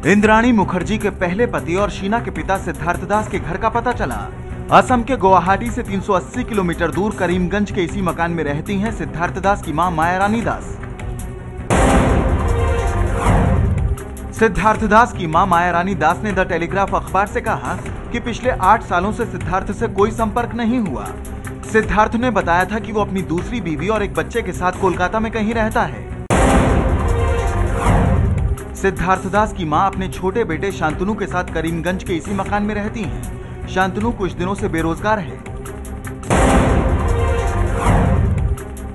इंद्राणी मुखर्जी के पहले पति और शीना के पिता सिद्धार्थ दास के घर का पता चला। असम के गुवाहाटी से 380 किलोमीटर दूर करीमगंज के इसी मकान में रहती हैं सिद्धार्थ दास की मां मायारानी दास। सिद्धार्थ दास की मां मायारानी दास ने द टेलीग्राफ अखबार से कहा कि पिछले 8 सालों से सिद्धार्थ से कोई संपर्क नहीं हुआ। सिद्धार्थ ने बताया था कि वो अपनी दूसरी बीवी और एक बच्चे के साथ कोलकाता में कहीं रहता है। सिद्धार्थ दास की मां अपने छोटे बेटे शांतनु के साथ करीमगंज के इसी मकान में रहती हैं। शांतनु कुछ दिनों से बेरोजगार है।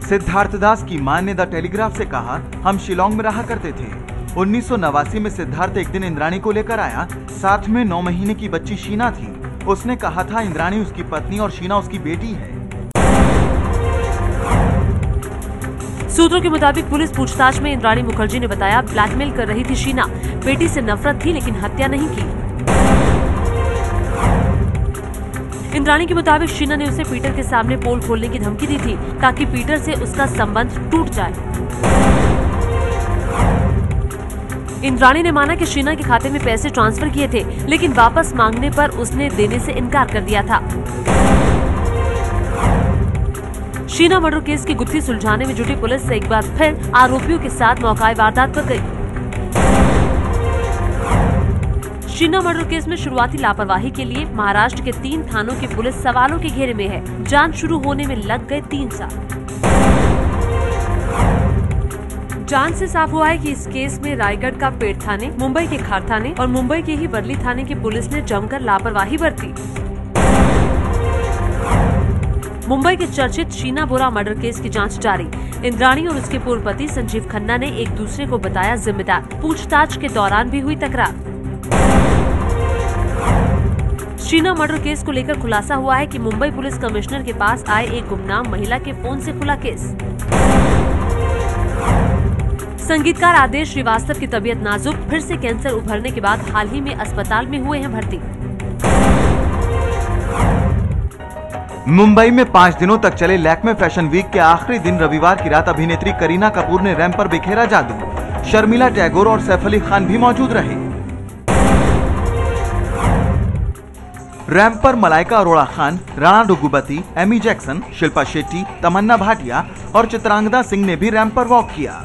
सिद्धार्थ दास की मां ने द टेलीग्राफ से कहा, हम शिलोंग में रहा करते थे। 1989 में सिद्धार्थ एक दिन इंद्राणी को लेकर आया। साथ में 9 महीने की बच्ची शीना थी। उसने कहा था इंद्राणी उसकी पत्नी और शीना उसकी बेटी है। सूत्रों के मुताबिक पुलिस पूछताछ में इंद्राणी मुखर्जी ने बताया, ब्लैकमेल कर रही थी शीना। बेटी से नफरत थी लेकिन हत्या नहीं की। इंद्राणी के मुताबिक शीना ने उसे पीटर के सामने पोल खोलने की धमकी दी थी ताकि पीटर से उसका संबंध टूट जाए। इंद्राणी ने माना कि शीना के खाते में पैसे ट्रांसफर किए थे लेकिन वापस मांगने पर उसने देने से इनकार कर दिया था। शीना मर्डर केस की गुत्थी सुलझाने में जुटी पुलिस एक बार फिर आरोपियों के साथ मौकाए वारदात पर गई। शीना मर्डर केस में शुरुआती लापरवाही के लिए महाराष्ट्र के 3 थानों की पुलिस सवालों के घेरे में है। जांच शुरू होने में लग गए 3 साल। जांच से साफ हुआ है कि इस केस में रायगढ़ का पेड़ थाने, मुंबई के खार थाने और मुंबई के ही वर्ली थाने की पुलिस ने जमकर लापरवाही बरती। मुंबई के चर्चित शीना बोरा मर्डर केस की जांच जारी। इंद्राणी और उसके पूर्व पति संजीव खन्ना ने एक दूसरे को बताया जिम्मेदार। पूछताछ के दौरान भी हुई तकरार। शीना मर्डर केस को लेकर खुलासा हुआ है कि मुंबई पुलिस कमिश्नर के पास आए एक गुमनाम महिला के फोन से खुला केस। संगीतकार आदेश श्रीवास्तव की तबीयत नाजुक, फिर से कैंसर उभरने के बाद हाल ही में अस्पताल में हुए हैं भर्ती। मुंबई में 5 दिनों तक चले लैक्मे फैशन वीक के आखिरी दिन रविवार की रात अभिनेत्री करीना कपूर ने रैंप पर बिखेरा जादू। शर्मिला टैगोर और सैफ अली खान भी मौजूद रहे। रैंप पर मलाइका अरोड़ा खान, राणा डुगुबती, एमी जैक्सन, शिल्पा शेट्टी, तमन्ना भाटिया और चित्रांगदा सिंह ने भी रैंप पर वॉक किया।